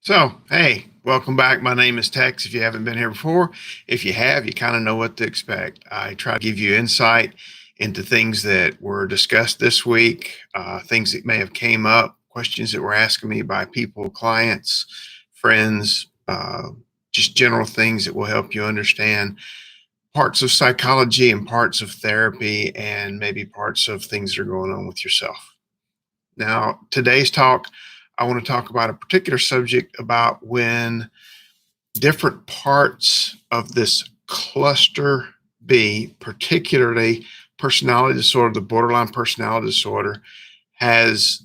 So, hey, welcome back. My name is Tex. If you haven't been here before, if you have, you kind of know what to expect. I try to give you insight into things that were discussed this week, things that may have came up, questions that were asking me by people, clients, friends, just general things that will help you understand parts of psychology and parts of therapy and maybe parts of things that are going on with yourself. Now, today's talk, I want to talk about a particular subject about when different parts of this cluster B, particularly personality disorder, the borderline personality disorder, has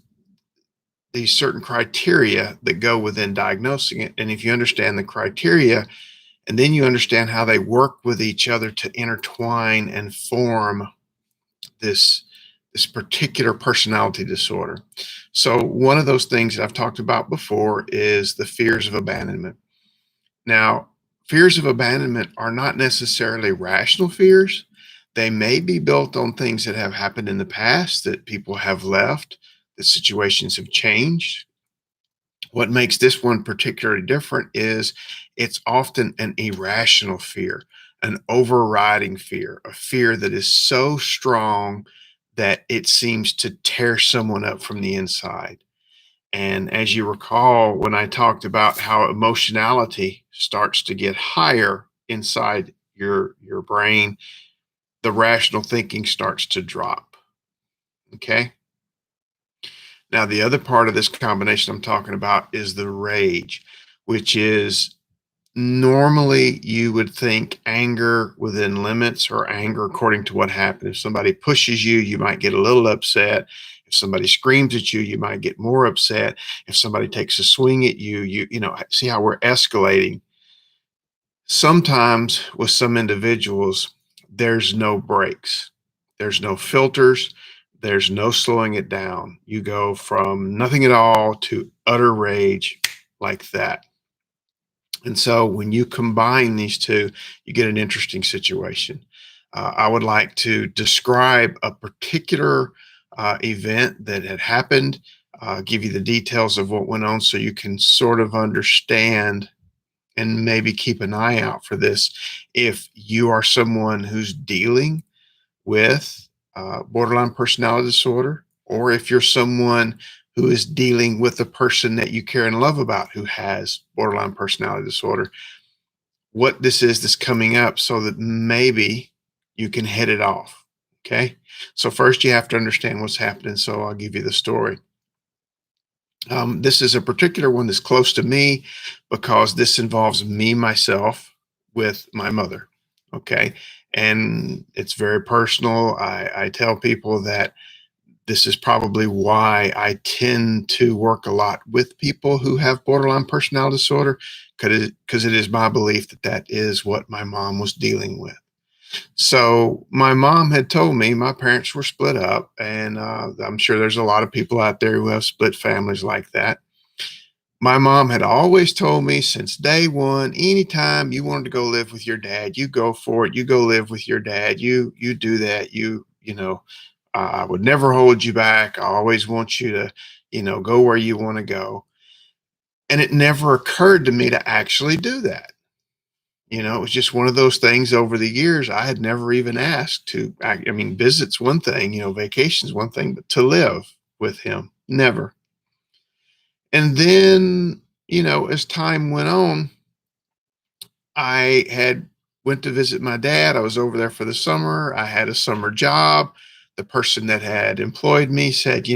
these certain criteria that go within diagnosing it. And if you understand the criteria, and then you understand how they work with each other to intertwine and form this this particular personality disorder. So one of those things that I've talked about before is the fears of abandonment. Now, fears of abandonment are not necessarily rational fears. They may be built on things that have happened in the past, that people have left, that situations have changed. What makes this one particularly different is it's often an irrational fear, an overriding fear, a fear that is so strong that it seems to tear someone up from the inside. And as you recall, when I talked about how emotionality starts to get higher inside your brain, the rational thinking starts to drop. Okay. Now, the other part of this combination I'm talking about is the rage, which is normally you would think anger within limits or anger according to what happened. If somebody pushes you, you might get a little upset. If somebody screams at you, you might get more upset. If somebody takes a swing at you, you see how we're escalating. Sometimes with some individuals, there's no brakes. There's no filters. There's no slowing it down. You go from nothing at all to utter rage like that. And so when you combine these two, you get an interesting situation. I would like to describe a particular event that had happened, give you the details of what went on so you can sort of understand and maybe keep an eye out for this if you are someone who's dealing with borderline personality disorder, or if you're someone who is dealing with a person that you care and love about who has borderline personality disorder, what this is that's coming up so that maybe you can head it off. Okay. So, first, you have to understand what's happening. So, I'll give you the story. This is a particular one that's close to me because this involves me, myself, with my mother. Okay. And it's very personal. I tell people that this is probably why I tend to work a lot with people who have borderline personality disorder, because it is my belief that that is what my mom was dealing with. So my mom had told me my parents were split up, and I'm sure there's a lot of people out there who have split families like that. My mom had always told me since day one, anytime you wanted to go live with your dad, you go for it. You go live with your dad. You do that. I would never hold you back. I always want you to, go where you want to go. And it never occurred to me to actually do that. It was just one of those things over the years. I had never even asked to, I mean, visit's one thing, vacation's one thing, but to live with him, never. And then, as time went on, I had went to visit my dad. I was over there for the summer. I had a summer job. The person that had employed me said,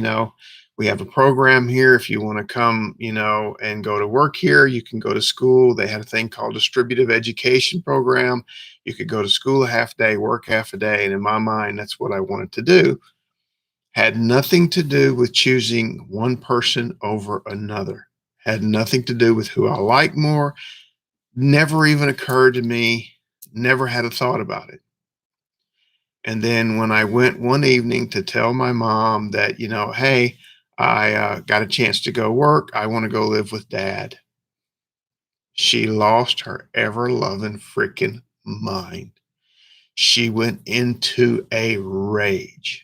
we have a program here. If you want to come, and go to work here, you can go to school. They had a thing called distributive education program. You could go to school a half day, work half a day. And in my mind, that's what I wanted to do. Had nothing to do with choosing one person over another. Had nothing to do with who I like more. Never even occurred to me, never had a thought about it. And then when I went one evening to tell my mom that, hey, I got a chance to go work, I want to go live with dad, she lost her ever loving freaking mind. She went into a rage.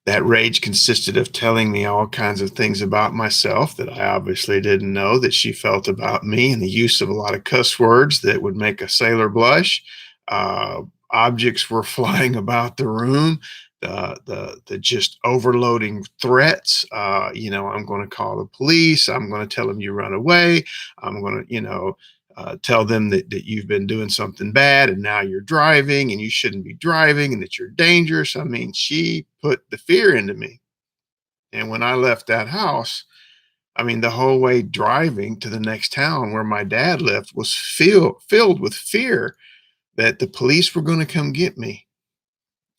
That rage consisted of telling me all kinds of things about myself that I obviously didn't know that she felt about me, and the use of a lot of cuss words that would make a sailor blush. Uh, Objects were flying about the room. The just overloading threats. I'm going to call the police. I'm going to tell them you run away. I'm going to, tell them that you've been doing something bad and now you're driving and you shouldn't be driving and that you're dangerous. I mean, she put the fear into me. And when I left that house, I mean, the whole way driving to the next town where my dad lived was filled with fear that the police were going to come get me.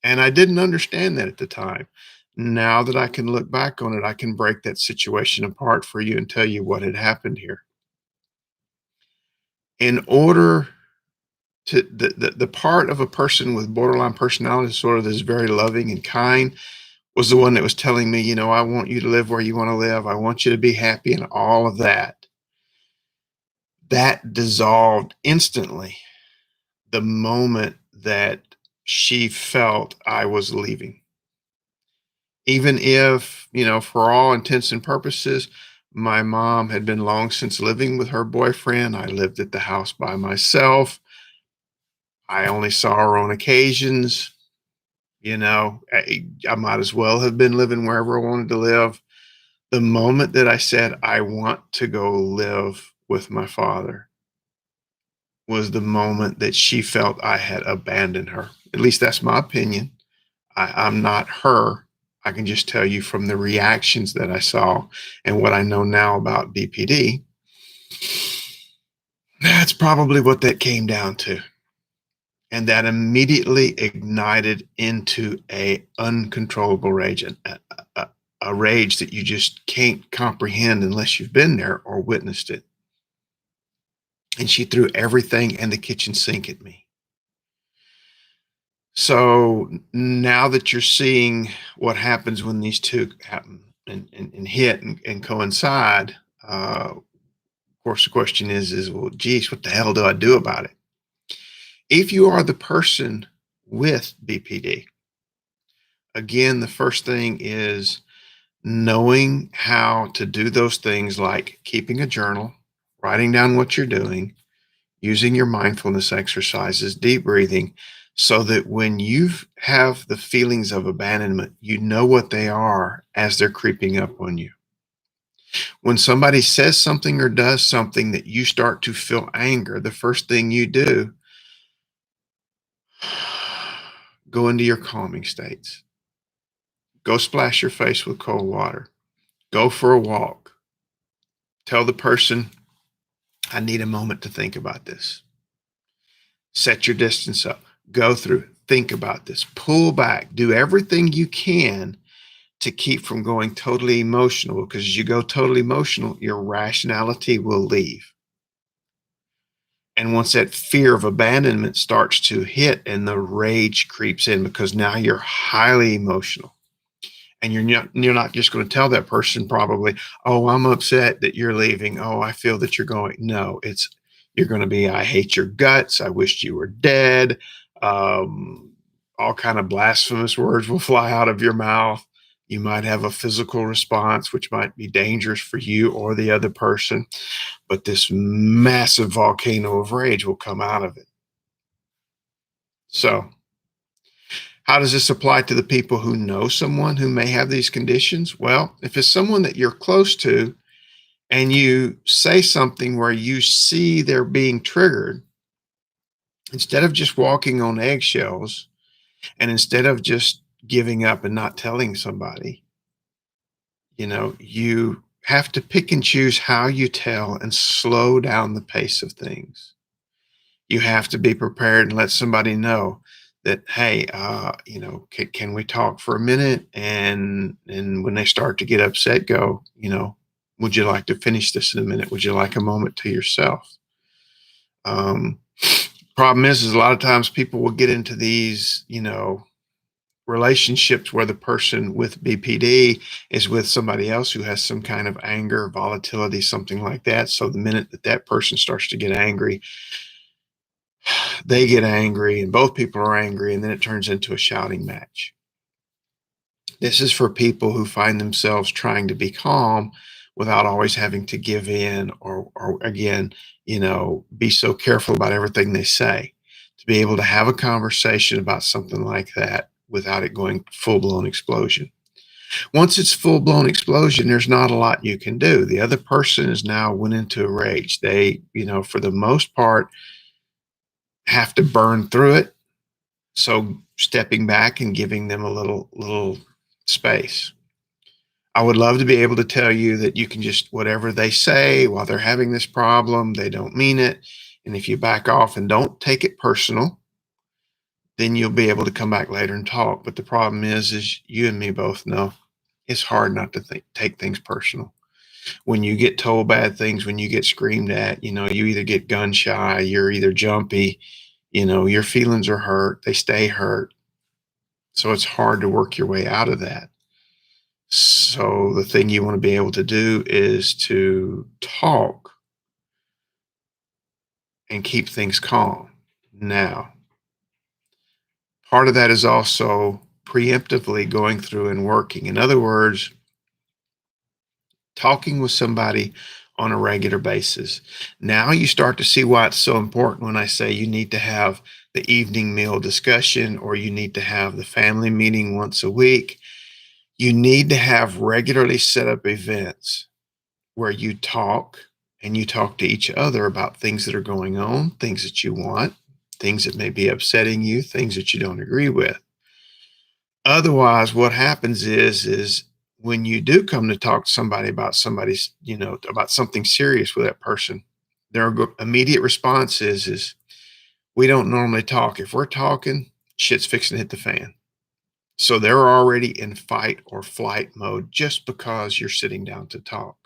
And I didn't understand that at the time. Now that I can look back on it, I can break that situation apart for you and tell you what had happened here. In order to the part of a person with borderline personality disorder that's very loving and kind was the one that was telling me, I want you to live where you want to live. I want you to be happy and all of that. That dissolved instantly the moment that she felt I was leaving. Even if, for all intents and purposes, my mom had been long since living with her boyfriend. I lived at the house by myself. I only saw her on occasions. I might as well have been living wherever I wanted to live. The moment that I said, I want to go live with my father, was the moment that she felt I had abandoned her. At least that's my opinion. I'm not her. I can just tell you from the reactions that I saw and what I know now about BPD, that's probably what that came down to. And that immediately ignited into a uncontrollable rage, a rage that you just can't comprehend unless you've been there or witnessed it. And she threw everything and the kitchen sink at me. So now that you're seeing what happens when these two happen and hit and coincide, of course, the question is, well, geez, what the hell do I do about it? If you are the person with BPD, again, the first thing is knowing how to do those things like keeping a journal, writing down what you're doing, using your mindfulness exercises, deep breathing, so that when you have the feelings of abandonment, you know what they are as they're creeping up on you. When somebody says something or does something that you start to feel anger, the first thing you do, go into your calming states. Go splash your face with cold water. Go for a walk. Tell the person, I need a moment to think about this. Set your distance up. Go through, think about this, pull back, do everything you can to keep from going totally emotional, because as you go totally emotional, your rationality will leave. And once that fear of abandonment starts to hit and the rage creeps in, because now you're highly emotional. And you're not just going to tell that person probably, oh, I'm upset that you're leaving. Oh, I feel that you're going. No, you're going to be, I hate your guts. I wished you were dead. Um, all kind of blasphemous words will fly out of your mouth. You might have a physical response, which might be dangerous for you or the other person. But this massive volcano of rage will come out of it. So how does this apply to the people who know someone who may have these conditions? Well, if it's someone that you're close to and you say something where you see they're being triggered, instead of just walking on eggshells and instead of just giving up and not telling somebody, you have to pick and choose how you tell and slow down the pace of things. You have to be prepared and let somebody know that, hey, can we talk for a minute? And when they start to get upset, go, would you like to finish this in a minute? Would you like a moment to yourself? Um, Problem is a lot of times people will get into these, relationships where the person with BPD is with somebody else who has some kind of anger, volatility, something like that. So the minute that person starts to get angry, they get angry and both people are angry, and then it turns into a shouting match. This is for people who find themselves trying to be calm without always having to give in or again, be so careful about everything they say. To be able to have a conversation about something like that without it going full blown explosion. Once it's full blown explosion, there's not a lot you can do. The other person is now went into a rage. They, for the most part, have to burn through it. So stepping back and giving them a little space. I would love to be able to tell you that you can just whatever they say while they're having this problem, they don't mean it. And if you back off and don't take it personal, then you'll be able to come back later and talk. But the problem is you and me both know it's hard not to take things personal. When you get told bad things, when you get screamed at, you either get gun shy, you're either jumpy, your feelings are hurt, they stay hurt. So it's hard to work your way out of that. So the thing you want to be able to do is to talk and keep things calm. Now, part of that is also preemptively going through and working. In other words, talking with somebody on a regular basis. Now you start to see why it's so important when I say you need to have the evening meal discussion or you need to have the family meeting once a week. You need to have regularly set up events where you talk and you talk to each other about things that are going on, things that you want, things that may be upsetting you, things that you don't agree with. Otherwise, what happens is when you do come to talk to somebody about about something serious with that person, their immediate response is we don't normally talk. If we're talking, shit's fixing to hit the fan. So they're already in fight or flight mode just because you're sitting down to talk.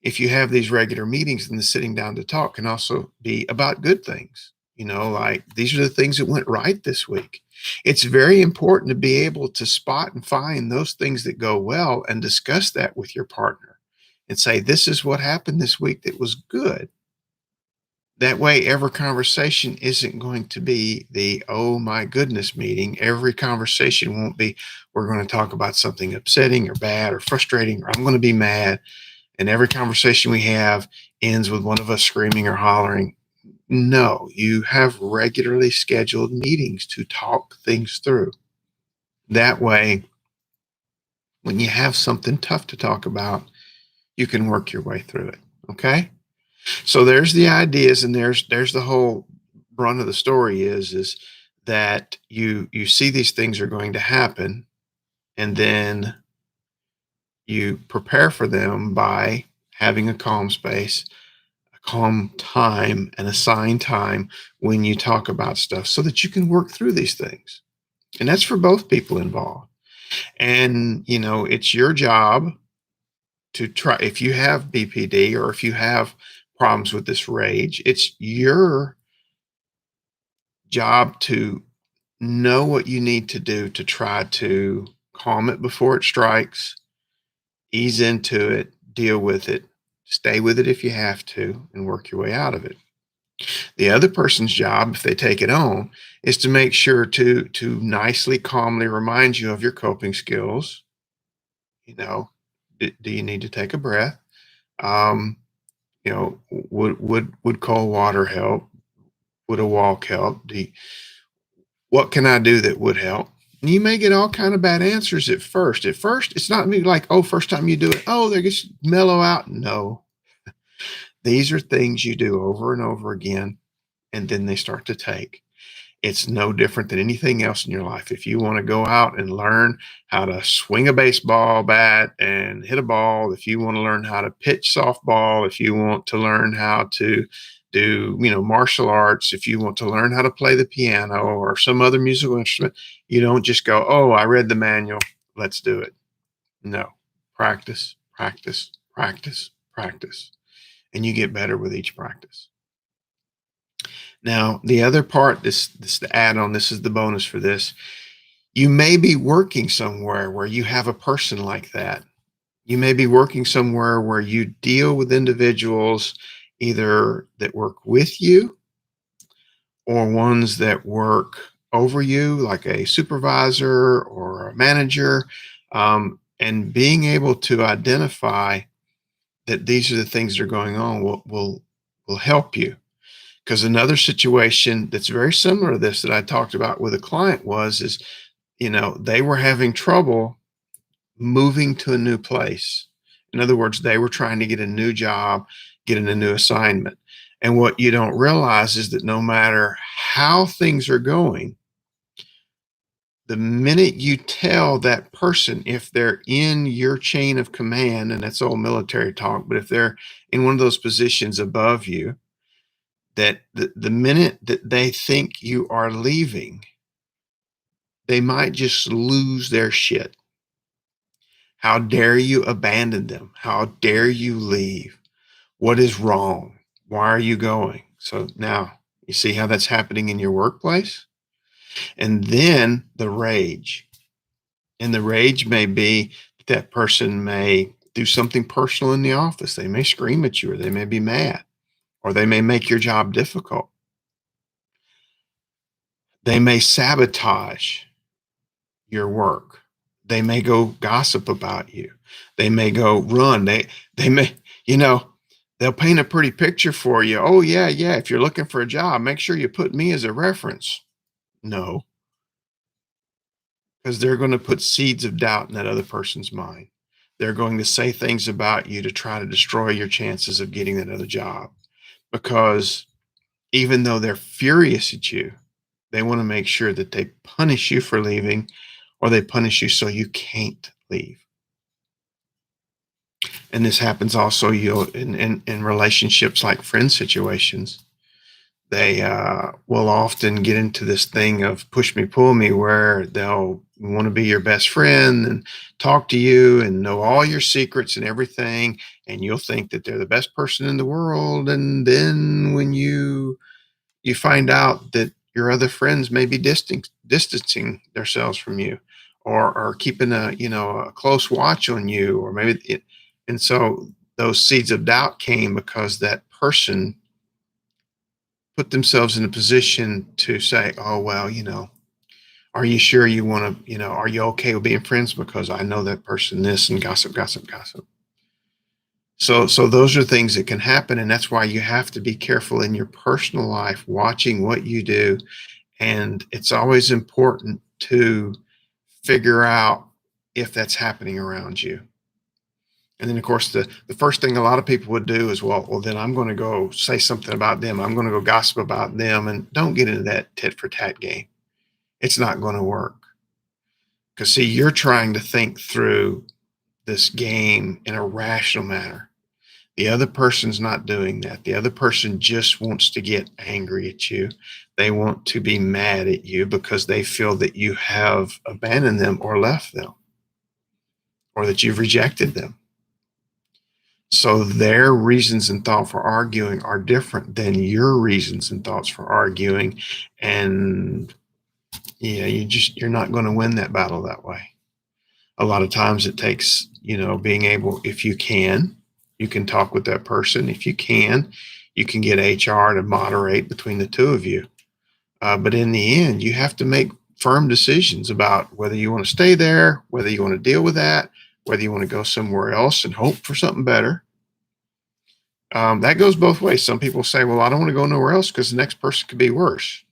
If you have these regular meetings, then the sitting down to talk can also be about good things. Like these are the things that went right this week. It's very important to be able to spot and find those things that go well and discuss that with your partner and say, this is what happened this week that was good. That way, every conversation isn't going to be the, oh my goodness meeting. Every conversation won't be, we're going to talk about something upsetting or bad or frustrating, or I'm going to be mad. And every conversation we have ends with one of us screaming or hollering. No, you have regularly scheduled meetings to talk things through. That way, when you have something tough to talk about, you can work your way through it. Okay? So there's the ideas, and there's the whole brunt of the story is that you see these things are going to happen, and then you prepare for them by having a calm space, calm time, and assign time when you talk about stuff so that you can work through these things. And that's for both people involved. And, it's your job to try, if you have BPD or if you have problems with this rage, it's your job to know what you need to do to try to calm it before it strikes, ease into it, deal with it, stay with it if you have to, and work your way out of it. The other person's job, if they take it on, is to make sure to nicely, calmly remind you of your coping skills. Do you need to take a breath? Um, would cold water help? Would a walk help? What can I do that would help? And you may get all kind of bad answers at first. At first, it's not me like, oh, first time you do it, oh, they just mellow out. No, these are things you do over and over again, and then they start to take. It's no different than anything else in your life. If you want to go out and learn how to swing a baseball bat and hit a ball, if you want to learn how to pitch softball, if you want to learn how to do, martial arts, if you want to learn how to play the piano or some other musical instrument, you don't just go, oh, I read the manual, let's do it. No, practice, practice, practice, practice. And you get better with each practice. Now, the other part, this the add-on, this is the bonus for this. You may be working somewhere where you have a person like that. You may be working somewhere where you deal with individuals either that work with you or ones that work over you, like a supervisor or a manager, and being able to identify that these are the things that are going on will help you. Because another situation that's very similar to this that I talked about with a client is they were having trouble moving to a new place. In other words, they were trying to get a new job, get in a new assignment. And what you don't realize is that no matter how things are going, the minute you tell that person, if they're in your chain of command, and that's old military talk, but if they're in one of those positions above you, that the minute that they think you are leaving, they might just lose their shit. How dare you abandon them? How dare you leave? What is wrong? Why are you going? So now you see how that's happening in your workplace? And then the rage. And the rage may be that person may do something personal in the office. They may scream at you, or they may be mad, or they may make your job difficult. They may sabotage your work. They may go gossip about you. They may go run. They may, you know, they'll paint a pretty picture for you. Oh yeah, yeah. If you're looking for a job, make sure you put me as a reference. No, because they're going to put seeds of doubt in that other person's mind. They're going to say things about you to try to destroy your chances of getting that other job. Because even though they're furious at you, they want to make sure that they punish you for leaving, or they punish you so you can't leave. And this happens also in relationships, like friend situations. They will often get into this thing of push me, pull me, where they'll want to be your best friend and talk to you and know all your secrets and everything. And you'll think that they're the best person in the world. And then when you find out that your other friends may be distancing themselves from you, or keeping a close watch on you, or maybe and so those seeds of doubt came because that person put themselves in a position to say, oh well, are you sure you want to, are you okay with being friends, because I know that person this, and gossip, gossip, gossip. So those are things that can happen, and that's why you have to be careful in your personal life, watching what you do. And it's always important to figure out if that's happening around you. And then, of course, the first thing a lot of people would do is, well, then I'm going to go say something about them. I'm going to go gossip about them. And don't get into that tit for tat game. It's not going to work. Because, see, you're trying to think through this game in a rational manner. The other person's not doing that. The other person just wants to get angry at you. They want to be mad at you because they feel that you have abandoned them or left them, or that you've rejected them. So their reasons and thought for arguing are different than your reasons and thoughts for arguing. And yeah, you're not going to win that battle that way. A lot of times it takes, being able, if you can talk with that person. If you can get HR to moderate between the two of you. But in the end, you have to make firm decisions about whether you want to stay there, whether you want to deal with that, whether you want to go somewhere else and hope for something better. That goes both ways. Some people say, well, I don't want to go nowhere else because the next person could be worse.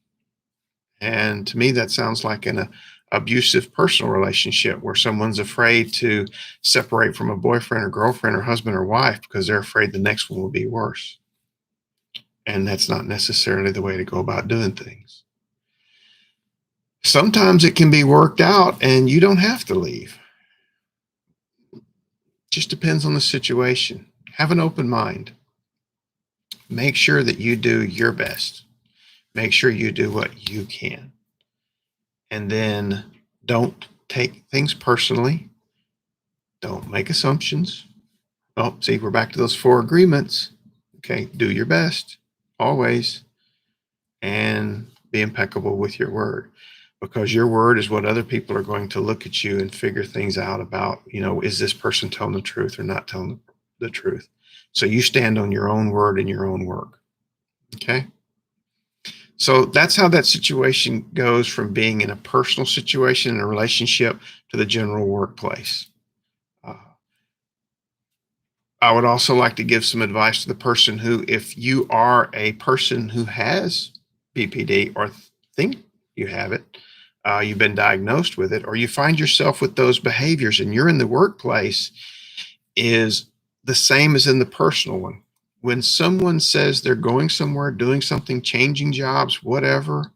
And to me, that sounds like an abusive personal relationship where someone's afraid to separate from a boyfriend or girlfriend or husband or wife because they're afraid the next one will be worse. And that's not necessarily the way to go about doing things. Sometimes it can be worked out and you don't have to leave. Just depends on the situation. Have an open mind. Make sure that you do your best. Make sure you do what you can. And then don't take things personally. Don't make assumptions. Oh, see, we're back to those 4 agreements. Okay, do your best always, and be impeccable with your word, because your word is what other people are going to look at you and figure things out about, is this person telling the truth or not telling the truth? So you stand on your own word and your own work. Okay. So that's how that situation goes from being in a personal situation in a relationship to the general workplace. Uh, I would also like to give some advice to the person who, if you are a person who has BPD or think you have it, you've been diagnosed with it, or you find yourself with those behaviors and you're in the workplace, is the same as in the personal one. When someone says they're going somewhere, doing something, changing jobs, whatever,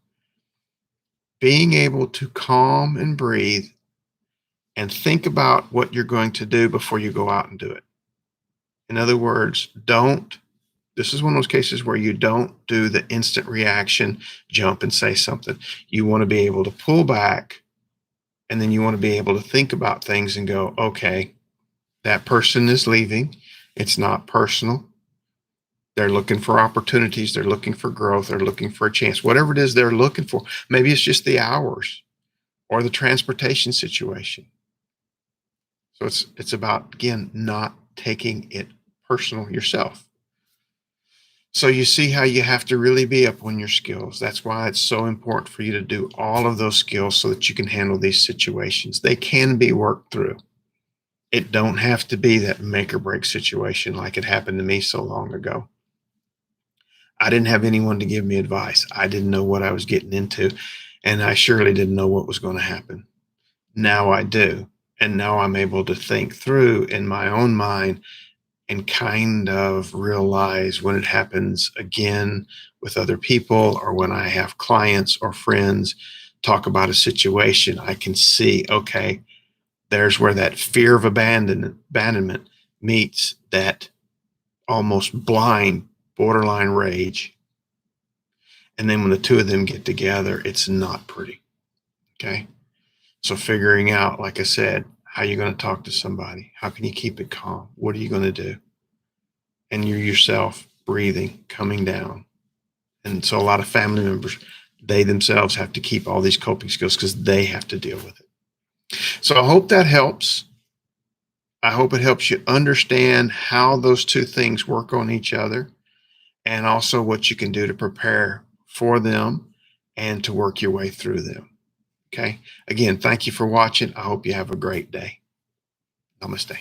being able to calm and breathe and think about what you're going to do before you go out and do it. In other words, this is one of those cases where you don't do the instant reaction, jump and say something. You want to be able to pull back, and then you want to be able to think about things and go, okay, that person is leaving. It's not personal. They're looking for opportunities. They're looking for growth. They're looking for a chance. Whatever it is they're looking for. Maybe it's just the hours or the transportation situation. So it's about, again, not taking it personal yourself. So you see how you have to really be up on your skills. That's why it's so important for you to do all of those skills so that you can handle these situations. They can be worked through. It don't have to be that make or break situation like it happened to me so long ago. I didn't have anyone to give me advice. I didn't know what I was getting into, and I surely didn't know what was going to happen. Now I do. And now I'm able to think through in my own mind and kind of realize when it happens again with other people, or when I have clients or friends talk about a situation, I can see, okay, there's where that fear of abandonment meets that almost blind borderline rage. And then when the two of them get together, it's not pretty. Okay. So figuring out, like I said, how you're going to talk to somebody, how can you keep it calm? What are you going to do? And you're yourself breathing, coming down. And so a lot of family members, they themselves have to keep all these coping skills because they have to deal with it. So I hope that helps. I hope it helps you understand how those two things work on each other, and also what you can do to prepare for them and to work your way through them. Okay. Again, thank you for watching. I hope you have a great day. Namaste.